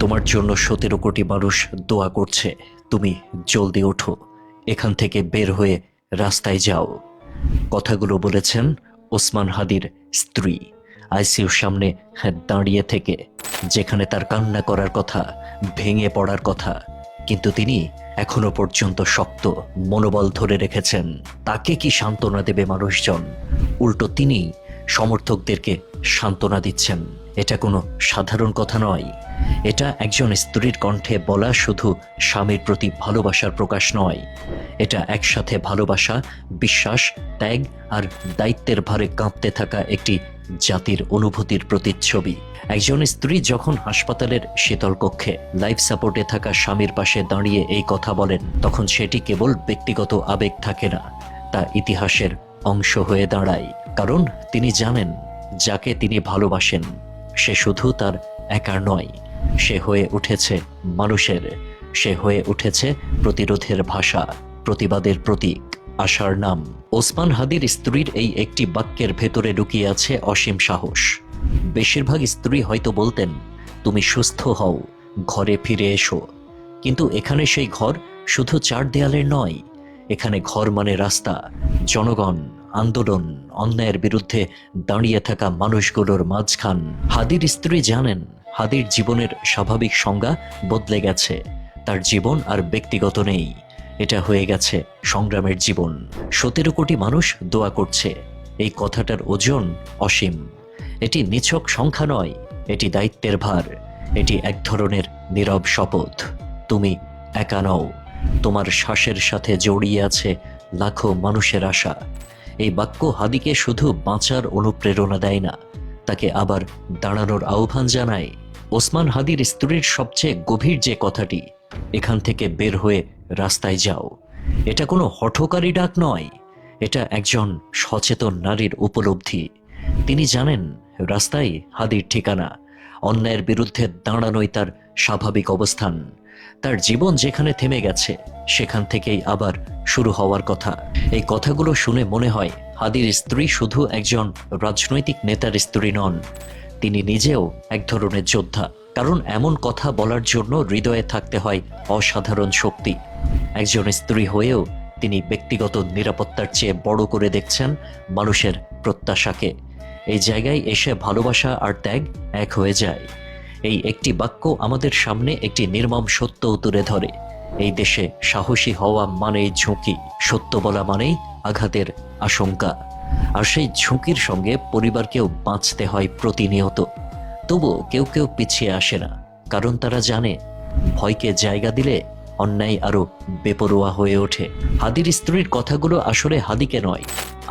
তোমার জন্য 17 কোটি মানুষ দোয়া করছে। তুমি জলদি ওঠো, এখান থেকে বের হয়ে রাস্তায় যাও। কথাগুলো বলেছেন ওসমান হাদির স্ত্রী আইসিইউর সামনে দাঁড়িয়ে থেকে, যেখানে তার কান্না করার কথা, ভেঙে পড়ার কথা, কিন্তু তিনি এখনো পর্যন্ত শক্ত মনোবল ধরে রেখেছেন। তাকে কি সান্ত্বনা দেবে মানুষজন? উল্টো তিনি সমর্থকদেরকে সান্ত্বনা দিচ্ছেন। এটা কোনো সাধারণ কথা নয়। এটা একজন স্ত্রীর কণ্ঠে বলা শুধু স্বামীর প্রতি ভালোবাসার প্রকাশ নয়, এটা একসাথে ভালোবাসা, বিশ্বাস, ত্যাগ আর দায়িত্বের ভারে কাঁপতে থাকা একটি জাতির অনুভূতির প্রতিচ্ছবি। একজন স্ত্রী যখন হাসপাতালের শীতল কক্ষে লাইফ সাপোর্টে থাকা স্বামীর পাশে দাঁড়িয়ে এই কথা বলেন, তখন সেটি কেবল ব্যক্তিগত আবেগ থাকে না, তা ইতিহাসের অংশ হয়ে দাঁড়ায়। কারণ তিনি জানেন, যাকে তিনি ভালোবাসেন সে শুধু তার একার নয়, সে হয়ে উঠেছে মানুষের, সে হয়ে উঠেছে প্রতিরোধের ভাষা, প্রতিবাদের প্রতীক, আশার নাম। ওসমান হাদির স্ত্রীর এই একটি বাক্যের ভেতরে লুকিয়ে আছে অসীম সাহস। বেশিরভাগ স্ত্রী হয়তো বলতেন, তুমি সুস্থ হও, ঘরে ফিরে এসো। কিন্তু এখানে সেই ঘর শুধু 4 দেয়ালের নয়, এখানে ঘর মানে রাস্তা, জনগণ, আন্দোলন, অন্যায়ের বিরুদ্ধে দাঁড়িয়ে থাকা মানুষগুলোর মাঝখান। হাদির স্ত্রী জানেন, হাদির জীবনের স্বাভাবিক সংজ্ঞা বদলে গেছে। তার জীবন আর ব্যক্তিগত নেই, এটা হয়ে গেছে সংগ্রামের জীবন। 17 কোটি মানুষ দোয়া করছে, এই কথাটার ওজন অসীম। এটি নিছক সংখ্যা নয়, এটি দায়িত্বের ভার, এটি এক ধরনের নীরব শপথ। তুমি একা নও, তোমার শ্বাসের সাথে জড়িয়ে আছে লাখো মানুষের আশা। এই বাক্য হাদিকে শুধু বাঁচার অনুপ্রেরণা দেয় না, তাকে আবার দাঁড়ানোর আহ্বান জানায়। ওসমান হাদির স্ত্রীর সবচেয়ে গভীর যে কথাটি, এখান থেকে বের হয়ে রাস্তায় যাও, এটা কোনো হঠকারী ডাক নয়, এটা একজন সচেতন নারীর উপলব্ধি। তিনি জানেন, রাস্তায় হাদির ঠিকানা, অন্যায়ের বিরুদ্ধে দাঁড়ানোই তার স্বাভাবিক অবস্থান। তার জীবন যেখানে থেমে গেছে, সেখান থেকেই আবার শুরু হওয়ার কথা। এই কথাগুলো শুনে মনে হয়, হাদির স্ত্রী শুধু একজন রাজনৈতিক নেতার স্ত্রী নন, তিনি নিজেও এক ধরনের যোদ্ধা। কারণ এমন কথা বলার জন্য হৃদয়ে থাকতে হয় অসাধারণ শক্তি। একজন স্ত্রী হয়েও তিনি ব্যক্তিগত নিরাপত্তার চেয়ে বড় করে দেখছেন মানুষের প্রত্যাশাকে। এই জায়গায় এসে ভালোবাসা আর ত্যাগ এক হয়ে যায়। এই একটি বাক্য আমাদের সামনে একটি নির্মম সত্য তুলে ধরে। এই দেশে সাহসী হওয়া মানেই ঝুঁকি, সত্য বলা মানেই আঘাতের আশঙ্কা, আর সেই ঝুঁকির সঙ্গে পরিবারকেও বাঁচতে হয় প্রতিনিয়ত। তবুও কেউ কেউ পিছিয়ে আসে না, কারণ তারা জানে, ভয়কে জায়গা দিলে অন্যায় আরো বেপরোয়া হয়ে ওঠে। হাদির স্ত্রীর কথাগুলো আসলে হাদিকে নয়,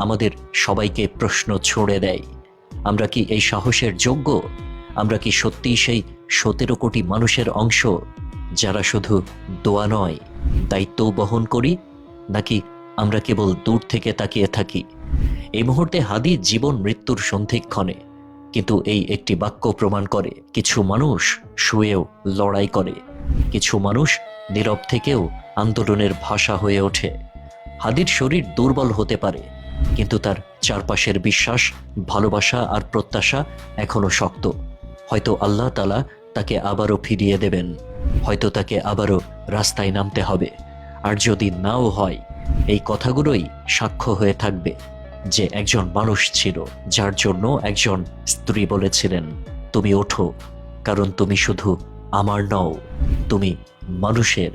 আমাদের সবাইকে প্রশ্ন ছুড়ে দেয়। আমরা কি এই সাহসের যোগ্য? আমরা কি সত্যিই সেই 17 কোটি মানুষের অংশ, যারা শুধু দোয়া নয়, দায়িত্বও বহন করি? নাকি আমরা কেবল দূর থেকে তাকিয়ে থাকি? এই মুহূর্তে হাদি জীবন মৃত্যুর সন্ধিক্ষণে, কিন্তু এই একটি বাক্য প্রমাণ করে, কিছু মানুষ শুয়েও লড়াই করে, কিছু মানুষ নীরব থেকেও আন্দোলনের ভাষা হয়ে ওঠে। হাদির শরীর দুর্বল হতে পারে, কিন্তু তার চারপাশের বিশ্বাস, ভালোবাসা আর প্রত্যাশা এখনো শক্ত। হয়তো আল্লাহ তাআলা তাকে আবারও ফিরিয়ে দেবেন, হয়তো তাকে আবারও রাস্তায় নামতে হবে। আর যদি নাও হয়, এই কথাগুলোই সাক্ষ্য হয়ে থাকবে যে একজন মানুষ ছিল, যার জন্য একজন স্ত্রী বলেছিলেন, তুমি ওঠো, কারণ তুমি শুধু আমার নও, তুমি মানুষের।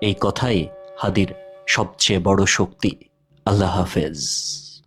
এই কথাই হাদির সবচেয়ে বড় শক্তি। আল্লাহ হাফেজ।